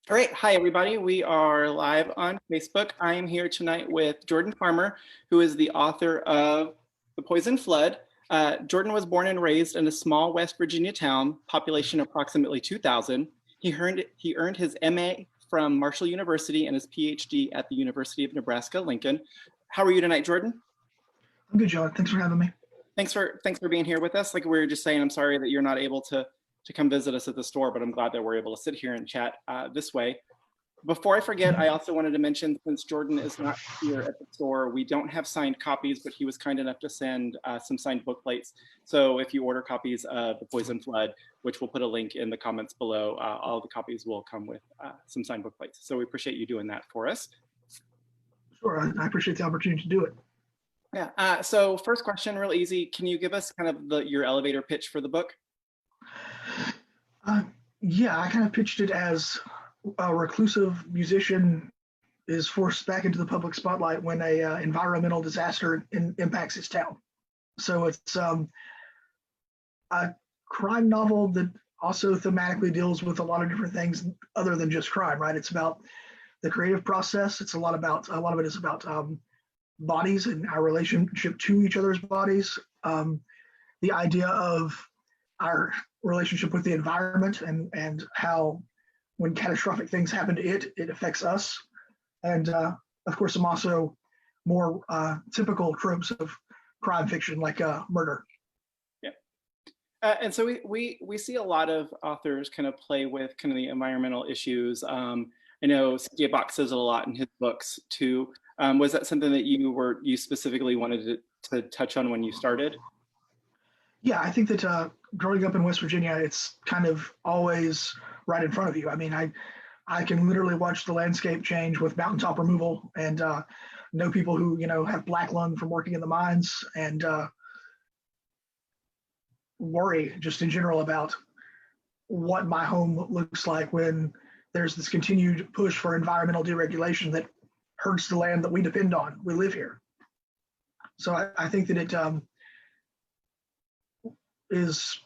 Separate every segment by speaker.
Speaker 1: All right, hi everybody. We are live on Facebook. I am here tonight with Jordan Farmer, who is the author of The Poison Flood. Jordan was born and raised in a small West Virginia town, population approximately 2,000. He earned his MA from Marshall University and his PhD at the University of Nebraska-Lincoln. How are you tonight, Jordan?
Speaker 2: I'm good, John. Thanks for having me.
Speaker 1: Thanks for being here with us. Like we were just saying, I'm sorry that you're not able to come visit us at the store, but I'm glad that we're able to sit here and chat this way. Before I forget, I also wanted to mention, since Jordan is not here at the store, we don't have signed copies, but he was kind enough to send some signed book plates. So if you order copies of The Poison Flood, which we'll put a link in the comments below, all the copies will come with some signed book plates. So we appreciate you doing that for us.
Speaker 2: Sure, I appreciate the opportunity to do it.
Speaker 1: Yeah, so first question, real easy. Can you give us kind of your elevator pitch for the book?
Speaker 2: Yeah, I kind of pitched it as a reclusive musician is forced back into the public spotlight when a environmental disaster impacts his town. So it's a crime novel that also thematically deals with a lot of different things other than just crime, right? It's about the creative process. It's a lot of it is about bodies and our relationship to each other's bodies. The idea of our relationship with the environment and how when catastrophic things happen to it affects us. And of course, some also more typical tropes of crime fiction like murder.
Speaker 1: Yeah. And so we see a lot of authors kind of play with kind of the environmental issues. I know C.J. Box says it a lot in his books too. Was that something that you specifically wanted to touch on when you started?
Speaker 2: Yeah, I think that growing up in West Virginia, it's kind of always right in front of you. I mean, I can literally watch the landscape change with mountaintop removal and know people who, have black lung from working in the mines and worry just in general about what my home looks like when there's this continued push for environmental deregulation that hurts the land that we depend on. We live here. So I think that it is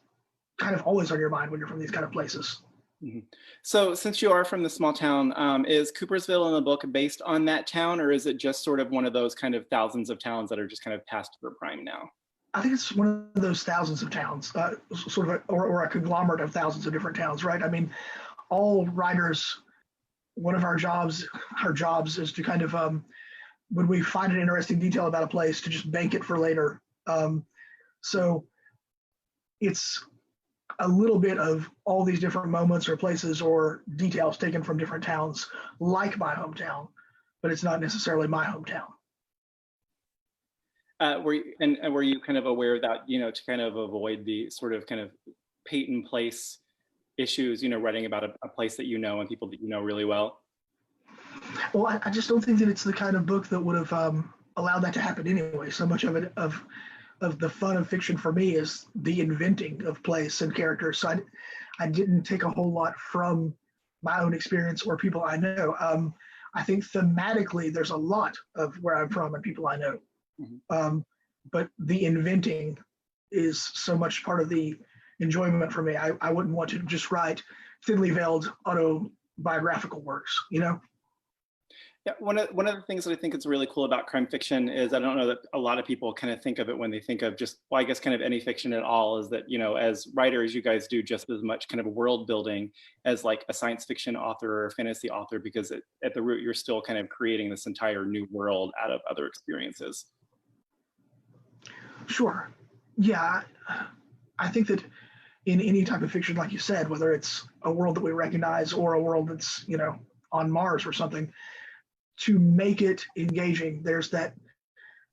Speaker 2: kind of always on your mind when you're from these kind of places.
Speaker 1: Mm-hmm. So since you are from the small town, is Coopersville in the book based on that town, or is it just sort of one of those kind of thousands of towns that are just kind of past their prime now?
Speaker 2: I think it's one of those thousands of towns, sort of, or a conglomerate of thousands of different towns, right? I mean, all writers, one of our jobs is to kind of, when we find an interesting detail about a place, to just bank it for later. So it's a little bit of all these different moments or places or details taken from different towns, like my hometown, but it's not necessarily my hometown.
Speaker 1: Were you kind of aware of that, to kind of avoid the sort of kind of Peyton Place issues, writing about a place that and people that really well?
Speaker 2: Well, I just don't think that it's the kind of book that would have allowed that to happen anyway. So much of it, of the fun of fiction for me is the inventing of place and characters. So I didn't take a whole lot from my own experience or people I know. I think thematically there's a lot of where I'm from and people I know. Mm-hmm. But the inventing is so much part of the enjoyment for me. I wouldn't want to just write thinly veiled autobiographical works,
Speaker 1: Yeah, one of the things that I think is really cool about crime fiction is, I don't know that a lot of people kind of think of it when they think of just, well, I guess kind of any fiction at all, is that, as writers, you guys do just as much kind of world building as like a science fiction author or a fantasy author, because at the root, you're still kind of creating this entire new world out of other experiences.
Speaker 2: Sure. Yeah, I think that in any type of fiction, like you said, whether it's a world that we recognize or a world that's, on Mars or something, to make it engaging, there's that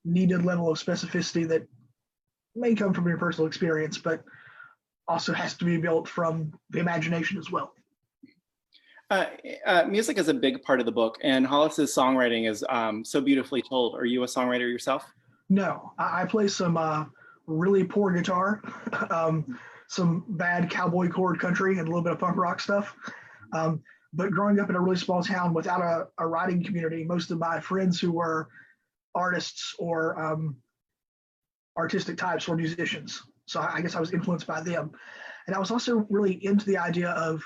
Speaker 2: needed level of specificity that may come from your personal experience, but also has to be built from the imagination as well.
Speaker 1: Music is a big part of the book, and Hollis's songwriting is so beautifully told. Are you a songwriter yourself?
Speaker 2: No, I play some really poor guitar, some bad cowboy chord country, and a little bit of punk rock stuff. But growing up in a really small town without a writing community, most of my friends who were artists or artistic types were musicians. So I guess I was influenced by them. And I was also really into the idea of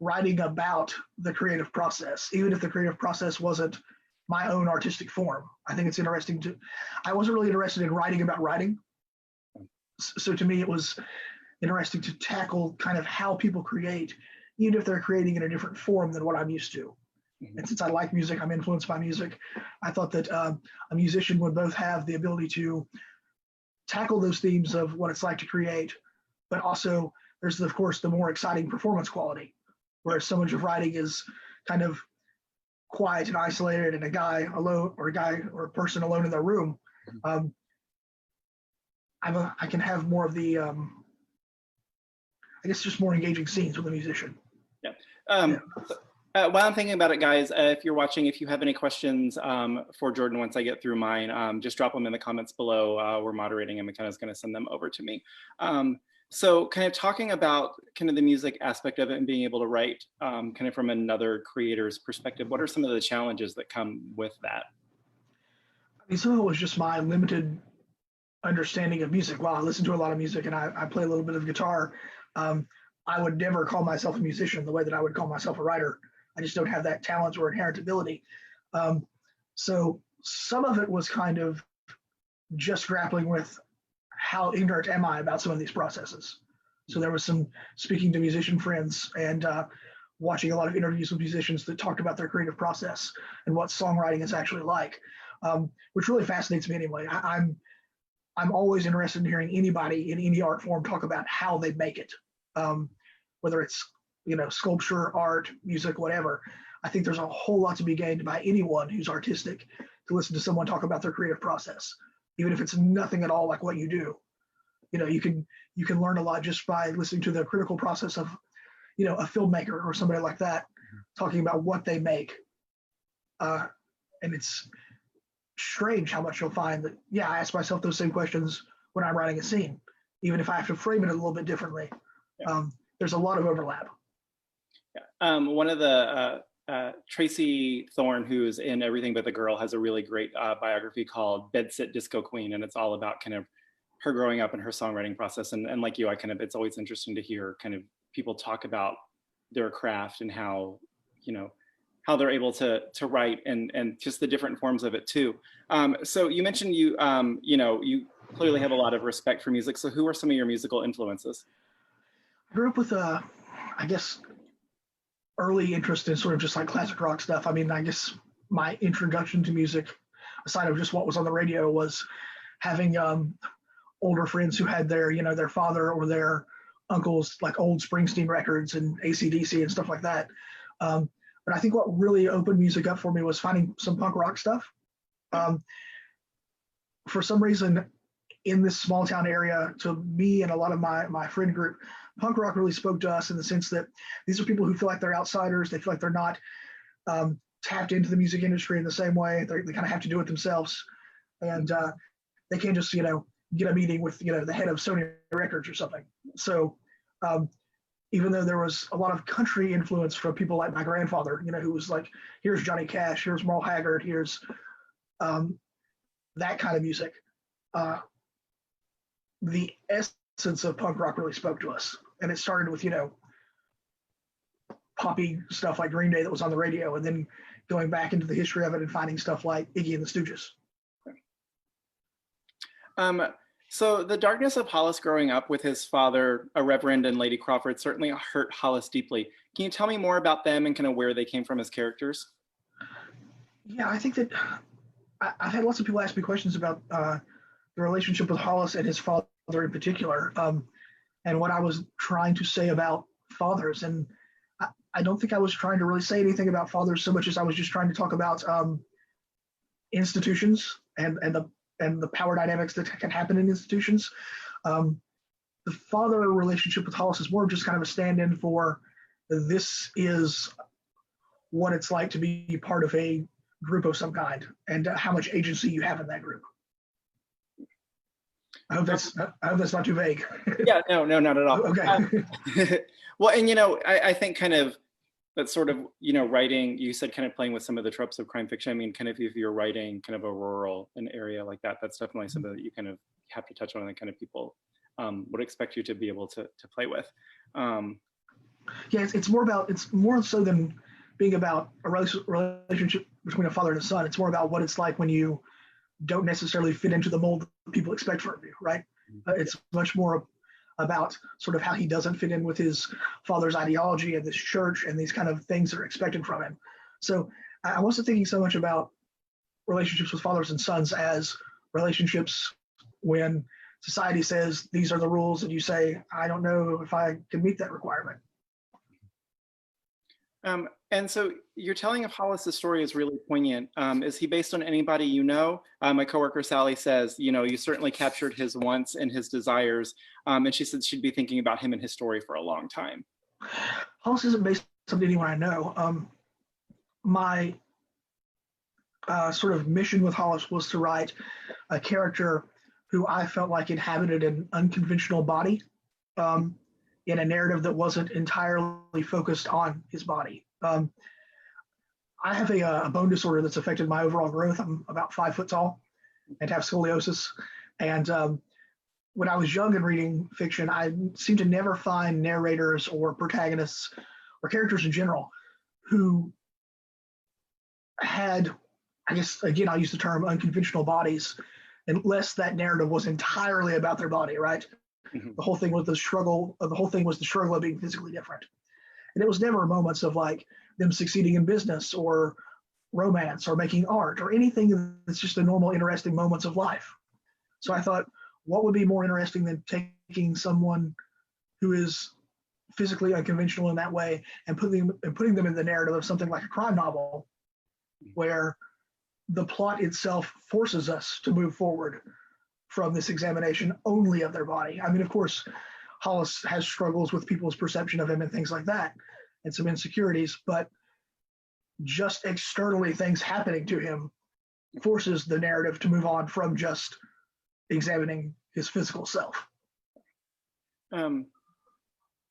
Speaker 2: writing about the creative process, even if the creative process wasn't my own artistic form. I think it's interesting I wasn't really interested in writing about writing. So to me, it was interesting to tackle kind of how people create, even if they're creating in a different form than what I'm used to. And since I like music, I'm influenced by music. I thought that a musician would both have the ability to tackle those themes of what it's like to create, but also there's, of course, the more exciting performance quality, whereas so much of writing is kind of quiet and isolated and a guy alone or a person alone in their room. I can have more of the, I guess, just more engaging scenes with a musician.
Speaker 1: Yeah. While I'm thinking about it, guys, if you're watching, if you have any questions for Jordan once I get through mine, just drop them in the comments below. We're moderating and McKenna's going to send them over to me. So kind of talking about kind of the music aspect of it and being able to write kind of from another creator's perspective, what are some of the challenges that come with that?
Speaker 2: I mean, some of it was just my limited understanding of music. While I listen to a lot of music and I play a little bit of guitar, I would never call myself a musician the way that I would call myself a writer. I just don't have that talent or inherent ability. So some of it was kind of just grappling with how ignorant am I about some of these processes. So there was some speaking to musician friends and watching a lot of interviews with musicians that talked about their creative process and what songwriting is actually like, which really fascinates me anyway. I'm always interested in hearing anybody in any art form talk about how they make it, whether it's sculpture, art, music, whatever. I think there's a whole lot to be gained by anyone who's artistic to listen to someone talk about their creative process, even if it's nothing at all like what you do. You can learn a lot just by listening to the critical process of, a filmmaker or somebody like that talking about what they make. And it's strange how much you'll find that, I ask myself those same questions when I'm writing a scene, even if I have to frame it a little bit differently.
Speaker 1: Yeah.
Speaker 2: There's a lot of overlap.
Speaker 1: Yeah. One of the Tracy Thorn, who's in Everything But the Girl, has a really great biography called Bed Sit Disco Queen, and it's all about kind of her growing up and her songwriting process. And like you, it's always interesting to hear kind of people talk about their craft and how they're able to write and just the different forms of it too. So you mentioned you clearly have a lot of respect for music. So who are some of your musical influences?
Speaker 2: I grew up with I guess, early interest in sort of just like classic rock stuff. I mean, I guess my introduction to music, aside of just what was on the radio, was having older friends who had their father or their uncles like old Springsteen records and AC/DC and stuff like that. But I think what really opened music up for me was finding some punk rock stuff. For some reason, in this small town area, to me and a lot of my friend group, punk rock really spoke to us in the sense that these are people who feel like they're outsiders. They feel like they're not tapped into the music industry in the same way. They kind of have to do it themselves. And they can't just, get a meeting with, the head of Sony Records or something. So even though there was a lot of country influence from people like my grandfather, who was like, here's Johnny Cash, here's Merle Haggard, here's that kind of music. The essence of punk rock really spoke to us. And it started with, poppy stuff like Green Day that was on the radio, and then going back into the history of it and finding stuff like Iggy and the Stooges.
Speaker 1: So the darkness of Hollis growing up with his father, a Reverend, and Lady Crawford certainly hurt Hollis deeply. Can you tell me more about them and kind of where they came from as characters?
Speaker 2: Yeah, I think that I've had lots of people ask me questions about the relationship with Hollis and his father in particular, and what I was trying to say about fathers. And I don't think I was trying to really say anything about fathers so much as I was just trying to talk about institutions and the power dynamics that can happen in institutions. The father relationship with Hollis is more of just kind of a stand-in for this is what it's like to be part of a group of some kind and how much agency you have in that group. I hope that's not too vague.
Speaker 1: Yeah, no, not at all.
Speaker 2: Okay.
Speaker 1: Well, and I think kind of that sort of, writing, you said kind of playing with some of the tropes of crime fiction. I mean, kind of if you're writing kind of an area like that, that's definitely something that you kind of have to touch on and kind of people would expect you to be able to play with.
Speaker 2: Yeah, it's more so than being about a relationship between a father and a son. It's more about what it's like when you don't necessarily fit into the mold that people expect from you, right? It's much more about sort of how he doesn't fit in with his father's ideology and this church and these kind of things that are expected from him. So I wasn't thinking so much about relationships with fathers and sons as relationships when society says these are the rules and you say, I don't know if I can meet that requirement.
Speaker 1: And so your telling of Hollis's story is really poignant. Is he based on anybody you know? My coworker Sally says, you certainly captured his wants and his desires. And she said she'd be thinking about him and his story for a long time.
Speaker 2: Hollis isn't based on anyone I know. My sort of mission with Hollis was to write a character who I felt like inhabited an unconventional body in a narrative that wasn't entirely focused on his body. I have a bone disorder that's affected my overall growth. I'm about 5 foot tall and have scoliosis. And when I was young and reading fiction, I seemed to never find narrators or protagonists or characters in general who had, I guess, again, I'll use the term unconventional bodies, unless that narrative was entirely about their body, right? Mm-hmm. The whole thing was the struggle of being physically different. And it was never moments of like them succeeding in business or romance or making art or anything that's just the normal, interesting moments of life. So I thought, what would be more interesting than taking someone who is physically unconventional in that way and putting them in the narrative of something like a crime novel where the plot itself forces us to move forward from this examination only of their body. I mean, of course, Hollis has struggles with people's perception of him and things like that, and some insecurities, but just externally things happening to him forces the narrative to move on from just examining his physical self.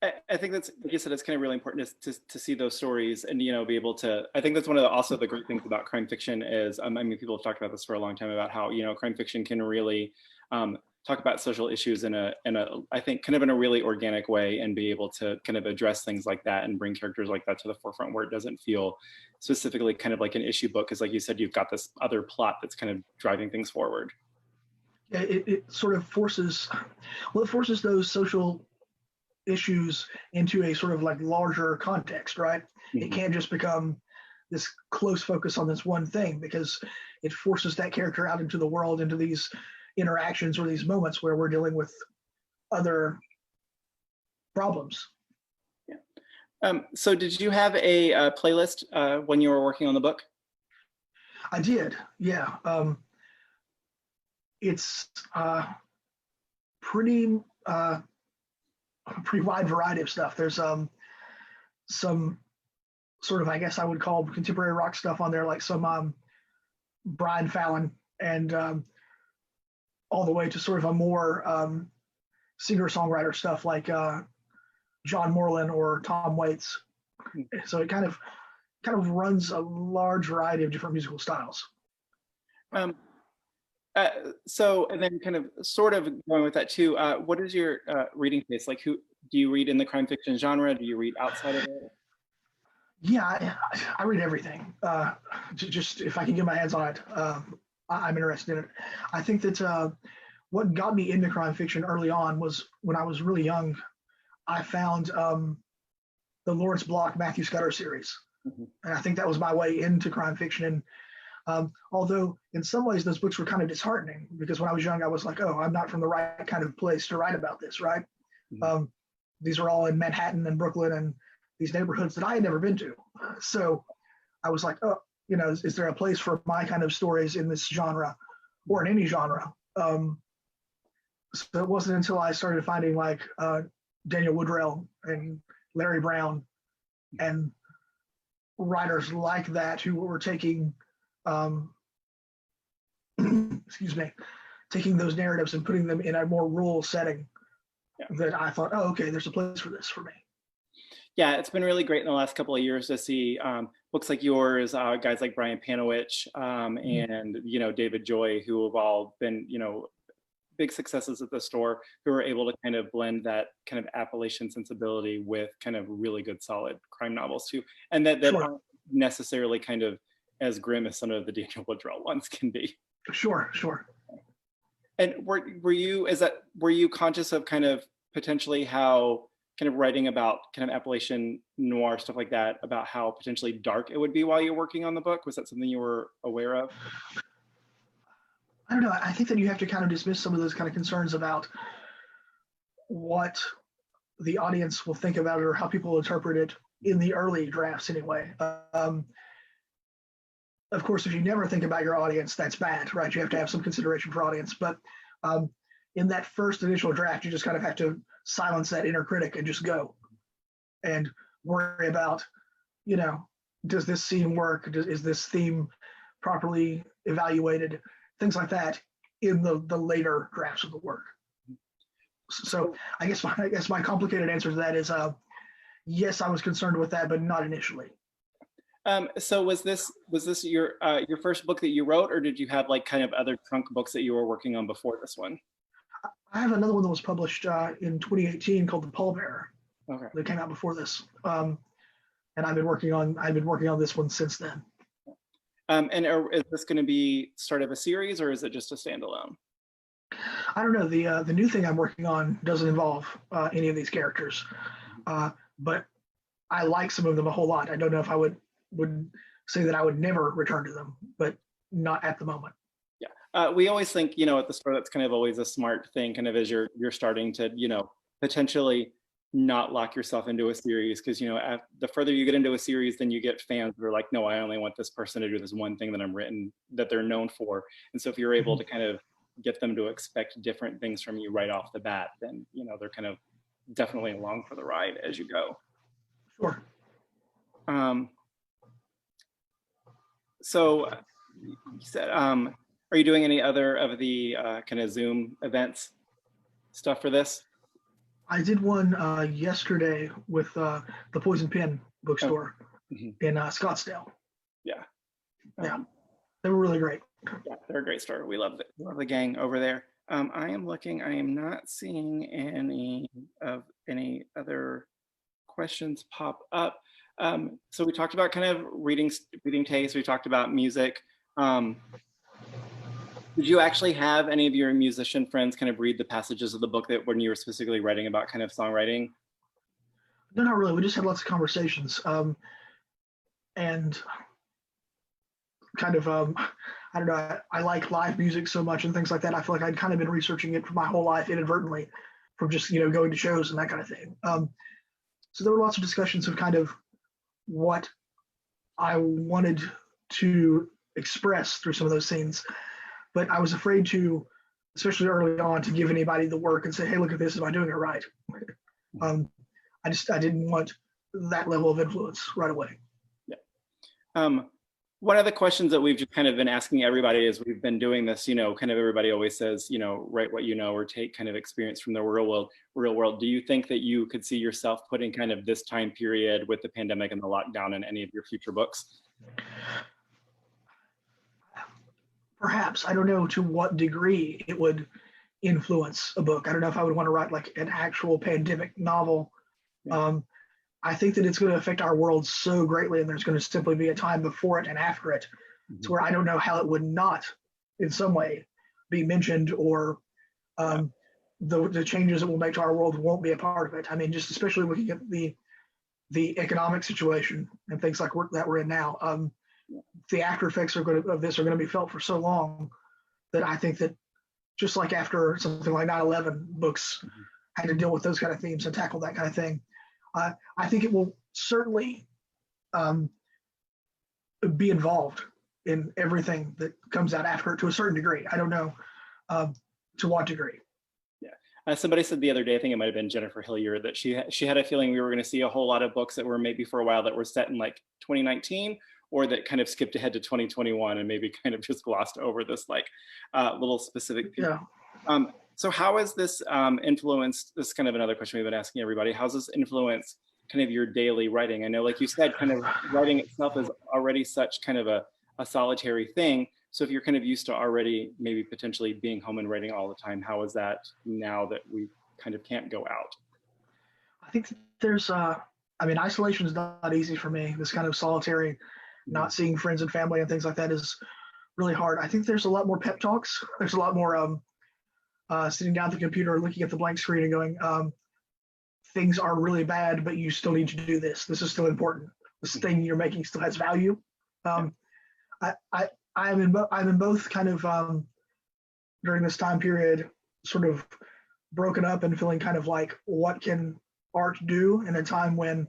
Speaker 1: I think that's, like you said, it's kind of really important to see those stories and, be able to, I think that's one of also the great things about crime fiction is, I mean, people have talked about this for a long time about how, crime fiction can really talk about social issues in a, I think kind of in a really organic way and be able to kind of address things like that and bring characters like that to the forefront where it doesn't feel specifically kind of like an issue book. Cause like you said, you've got this other plot that's kind of driving things forward.
Speaker 2: Yeah, it sort of forces those social issues into a sort of like larger context, right? Mm-hmm. It can't just become this close focus on this one thing because it forces that character out into the world, into these interactions or these moments where we're dealing with other problems.
Speaker 1: Yeah. So did you have a playlist when you were working on the book?
Speaker 2: I did, yeah. It's pretty wide variety of stuff. There's some sort of, I guess I would call contemporary rock stuff on there, like some Brian Fallon, and all the way to sort of a more singer-songwriter stuff like John Moreland or Tom Waits. So it kind of runs a large variety of different musical styles.
Speaker 1: So, and then kind of sort of going with that too, what is your reading taste? Like, who do you read in the crime fiction genre? Do you read outside of it?
Speaker 2: Yeah, I read everything. Just if I can get my hands on it, I'm interested in it. I think that what got me into crime fiction early on was when I was really young, I found the Lawrence Block Matthew Scudder series. Mm-hmm. And I think that was my way into crime fiction. And although in some ways those books were kind of disheartening because when I was young, I was like, oh, I'm not from the right kind of place to write about this, right? Mm-hmm. These are all in Manhattan and Brooklyn and these neighborhoods that I had never been to. So I was like, oh, is there a place for my kind of stories in this genre or in any genre? So it wasn't until I started finding like Daniel Woodrell and Larry Brown and writers like that who were taking taking those narratives and putting them in a more rural setting, that I thought, oh, okay, there's a place for this for me.
Speaker 1: Yeah, it's been really great in the last couple of years to see books like yours, guys like Brian Panowich and David Joy, who have all been big successes at the store who are able to kind of blend that kind of Appalachian sensibility with kind of really good, solid crime novels too, and that
Speaker 2: Sure.
Speaker 1: aren't necessarily kind of as grim as some of the Daniel Woodrell ones can be.
Speaker 2: Sure.
Speaker 1: And were you conscious of kind of potentially how kind of writing about kind of Appalachian noir stuff like that, about how potentially dark it would be while you're working on the book? Was that something you were aware of?
Speaker 2: I don't know. I think that you have to kind of dismiss some of those kind of concerns about what the audience will think about it or how people interpret it in the early drafts anyway. Of course, if you never think about your audience, that's bad, right? You have to have some consideration for audience. But in that first initial draft, you just kind of have to silence that inner critic and just go and worry about, does this scene work? Is this theme properly evaluated? Things like that in the later drafts of the work. So I guess my complicated answer to that is yes, I was concerned with that, but not initially.
Speaker 1: So was this your first book that you wrote, or did you have like kind of other trunk books that you were working on before this one?
Speaker 2: I have another one that was published in 2018 called The Pallbearer.
Speaker 1: Okay.
Speaker 2: That came out before this, and I've been working on this one since then.
Speaker 1: Is this going to be sort of a series, or is it just a standalone?
Speaker 2: I don't know. The new thing I'm working on doesn't involve any of these characters, but I like some of them a whole lot. I don't know if I would say that I would never return to them, but not at the moment.
Speaker 1: Yeah, we always think, at the store, that's kind of always a smart thing, kind of as you're starting to, potentially not lock yourself into a series, because the further you get into a series, then you get fans who are like, no, I only want this person to do this one thing that they're known for. And so if you're able to kind of get them to expect different things from you right off the bat, then they're kind of definitely along for the ride as you go.
Speaker 2: Sure.
Speaker 1: So you said, are you doing any other of the kind of Zoom events stuff for this?
Speaker 2: I did one yesterday with the Poison Pen bookstore in Scottsdale.
Speaker 1: Yeah.
Speaker 2: Yeah, they were really great.
Speaker 1: Yeah, they're a great store. We love the gang over there. I am looking. I am not seeing any other questions pop up. So we talked about kind of reading taste. We talked about music. Did you actually have any of your musician friends kind of read the passages of the book that when you were specifically writing about kind of songwriting?
Speaker 2: No, not really. We just had lots of conversations, and kind of I don't know. I like live music so much and things like that. I feel like I'd kind of been researching it for my whole life inadvertently, from just going to shows and that kind of thing. So there were lots of discussions of kind of what I wanted to express through some of those scenes, but I was afraid to, especially early on, to give anybody the work and say, "Hey, look at this. Am I doing it right?" I didn't want that level of influence right away.
Speaker 1: Yeah. One of the questions that we've just kind of been asking everybody as we've been doing this, kind of everybody always says, write what you know, or take kind of experience from the real world. Do you think that you could see yourself putting kind of this time period with the pandemic and the lockdown in any of your future books?
Speaker 2: Perhaps. I don't know to what degree it would influence a book. I don't know if I would want to write like an actual pandemic novel. Yeah. I think that it's going to affect our world so greatly, and there's going to simply be a time before it and after it, to where I don't know how it would not, in some way, be mentioned, or the changes it will make to our world won't be a part of it. I mean, just especially looking at the economic situation and things like that we're in now. The after effects of this are going to be felt for so long that I think that just like after something like 9/11, books had to deal with those kind of themes and tackle that kind of thing. I think it will certainly be involved in everything that comes out after it to a certain degree. I don't know to what degree.
Speaker 1: Yeah. Somebody said the other day, I think it might have been Jennifer Hilliard, that she had a feeling we were going to see a whole lot of books that were maybe for a while that were set in like 2019, or that kind of skipped ahead to 2021 and maybe kind of just glossed over this like little specific period. Yeah. So how has this influenced, this is kind of another question we've been asking everybody, how's this influenced kind of your daily writing? I know, like you said, kind of writing itself is already such kind of a solitary thing, So if you're kind of used to already maybe potentially being home and writing all the time, how is that now that we kind of can't go out?
Speaker 2: I think that there's, I mean, isolation is not easy for me. This kind of solitary, not seeing friends and family and things like that is really hard. I think there's a lot more pep talks. There's a lot more sitting down at the computer, looking at the blank screen and going, things are really bad, but you still need to do this. This is still important. This thing you're making still has value. I'm in both kind of during this time period, sort of broken up and feeling kind of like, what can art do in a time when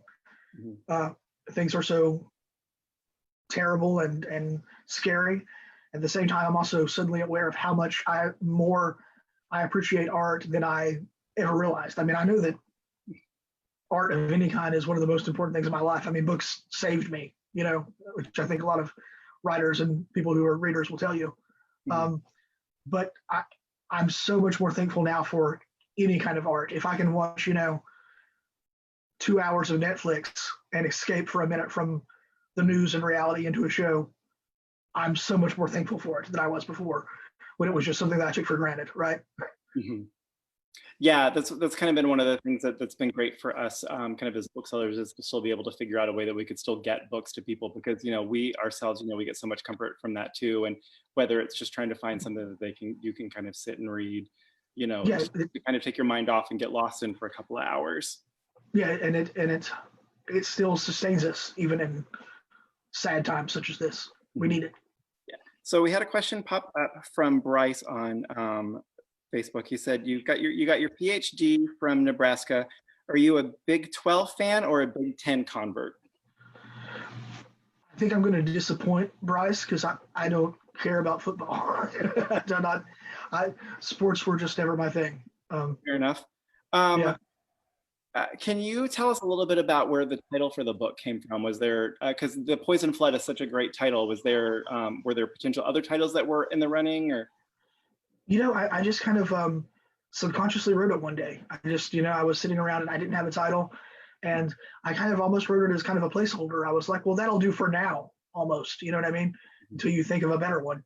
Speaker 2: things are so terrible and scary. At the same time, I'm also suddenly aware of how much I appreciate art than I ever realized. I mean, I know that art of any kind is one of the most important things in my life. I mean, books saved me, you know, which I think a lot of writers and people who are readers will tell you. But I'm so much more thankful now for any kind of art. If I can watch, you know, 2 hours of Netflix and escape for a minute from the news and reality into a show, I'm so much more thankful for it than I was before, when it was just something that I took for granted, right?
Speaker 1: Yeah, that's kind of been one of the things that's been great for us, kind of as booksellers, is to still be able to figure out a way that we could still get books to people, because you know we ourselves, you know, we get so much comfort from that too. And whether it's just trying to find something that you can kind of sit and read, you know,
Speaker 2: Yeah,
Speaker 1: just to kind of take your mind off and get lost in for a couple of hours.
Speaker 2: yeah, and it still sustains us even in sad times such as this. We need it.
Speaker 1: Yeah. So we had a question pop up from Bryce on Facebook. He said, you got your PhD from Nebraska. Are you a Big 12 fan or a Big 10 convert?
Speaker 2: I think I'm going to disappoint Bryce because I don't care about football. Sports were just never my thing.
Speaker 1: Fair enough.
Speaker 2: Yeah.
Speaker 1: Can you tell us a little bit about where the title for the book came from? Was there, because The Poison Flood is such a great title, was there, were there potential other titles that were in the running, or?
Speaker 2: You know, I just kind of subconsciously wrote it one day. I just, you know, I was sitting around and I didn't have a title, and I kind of almost wrote it as kind of a placeholder. I was like, well, that'll do for now, almost. You know what I mean? Until you think of a better one.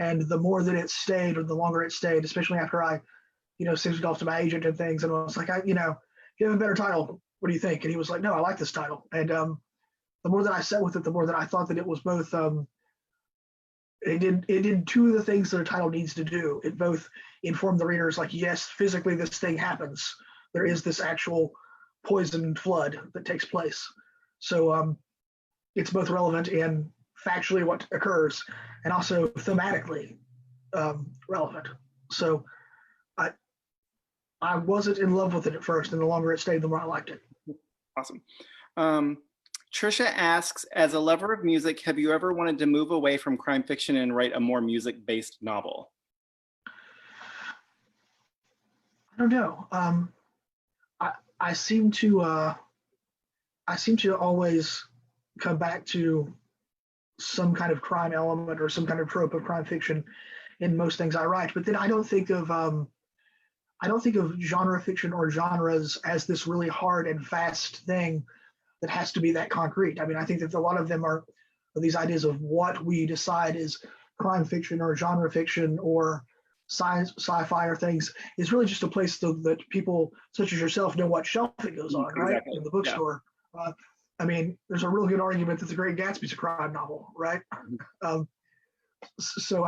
Speaker 2: And the more that it stayed, or the longer it stayed, especially after I, you know, sent it off to my agent and things, and I was like, you know, you have a better title. What do you think? And he was like, no, I like this title. And the more that I sat with it, the more that I thought that it was both. It did two of the things that a title needs to do. It both informed the readers, like, yes, physically this thing happens. There is this actual poison flood that takes place. So it's both relevant and factually what occurs, and also thematically relevant. So I wasn't in love with it at first, and the longer it stayed, the more I liked it.
Speaker 1: Awesome. Trisha asks, as a lover of music, have you ever wanted to move away from crime fiction and write a more music-based novel?
Speaker 2: I don't know. I seem to always come back to some kind of crime element or some kind of trope of crime fiction in most things I write. But then I don't think of genre fiction or genres as this really hard and fast thing that has to be that concrete. I mean, I think that a lot of them are these ideas of what we decide is crime fiction or genre fiction or sci-fi or things is really just a place that people such as yourself know what shelf it goes on, right?
Speaker 1: Exactly.
Speaker 2: In the bookstore. Yeah. I mean, there's a real good argument that The Great Gatsby's a crime novel, right? So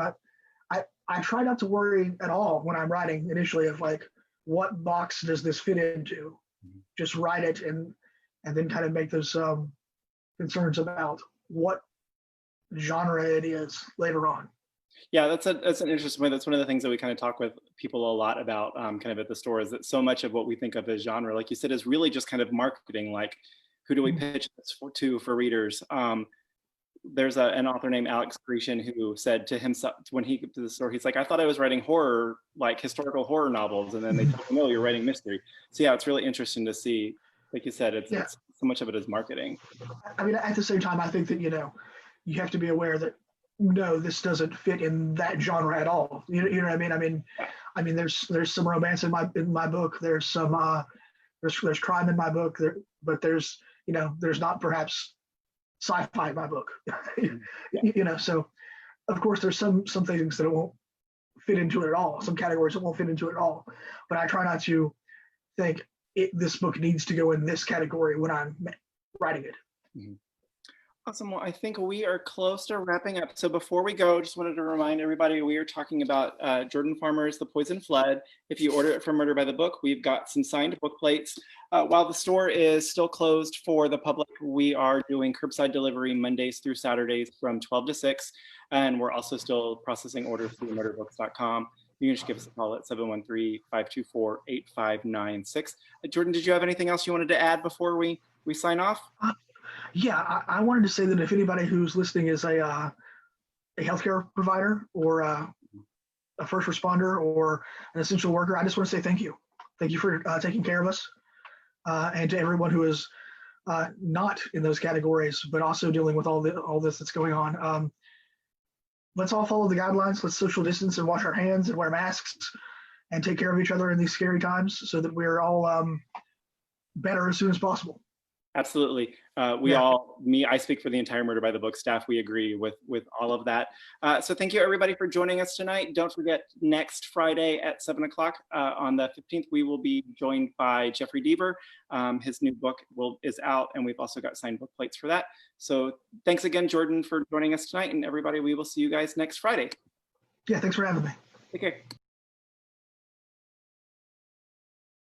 Speaker 2: I try not to worry at all when I'm writing initially of like, what box does this fit into? Just write it and then kind of make those concerns about what genre it is later on.
Speaker 1: Yeah, that's an interesting point. That's one of the things that we kind of talk with people a lot about kind of at the store, is that so much of what we think of as genre, like you said, is really just kind of marketing. Like, who do we pitch this for readers? There's an author named Alex Grecian who said to himself when he came to the store, he's like, I thought I was writing horror, like historical horror novels. And then they told him, no, you're writing mystery. So yeah, it's really interesting to see, like you said, it's so much of it is marketing.
Speaker 2: I mean, at the same time, I think that, you know, you have to be aware that, no, this doesn't fit in that genre at all. You know what I mean? I mean, there's some romance in my book. There's some, there's crime in my book, but there's not perhaps sci-fi in my book. You know, so of course, there's some things that it won't fit into it at all. Some categories it won't fit into it at all. But I try not to think this book needs to go in this category when I'm writing it.
Speaker 1: Mm-hmm. Awesome. Well, I think we are close to wrapping up. So before we go, just wanted to remind everybody we are talking about Jordan Farmer's The Poison Flood. If you order it from Murder by the Book, we've got some signed book plates. While the store is still closed for the public, we are doing curbside delivery Mondays through Saturdays from 12 to 6. And we're also still processing orders through murderbooks.com. You can just give us a call at 713-524-8596. Jordan, did you have anything else you wanted to add before we sign off?
Speaker 2: Yeah, I wanted to say that if anybody who's listening is a healthcare provider or a first responder or an essential worker, I just want to say thank you. Thank you for taking care of us, and to everyone who is not in those categories, but also dealing with all this that's going on. Let's all follow the guidelines. Let's social distance and wash our hands and wear masks and take care of each other in these scary times so that we're all better as soon as possible.
Speaker 1: Absolutely. I speak for the entire Murder by the Book staff. We agree with all of that. So thank you everybody for joining us tonight. Don't forget, next Friday at 7 o'clock on the 15th, we will be joined by Jeffrey Deaver. His new book is out, and we've also got signed book plates for that. So thanks again, Jordan, for joining us tonight, and everybody, we will see you guys next Friday.
Speaker 2: Yeah, thanks for having me.
Speaker 1: Take care.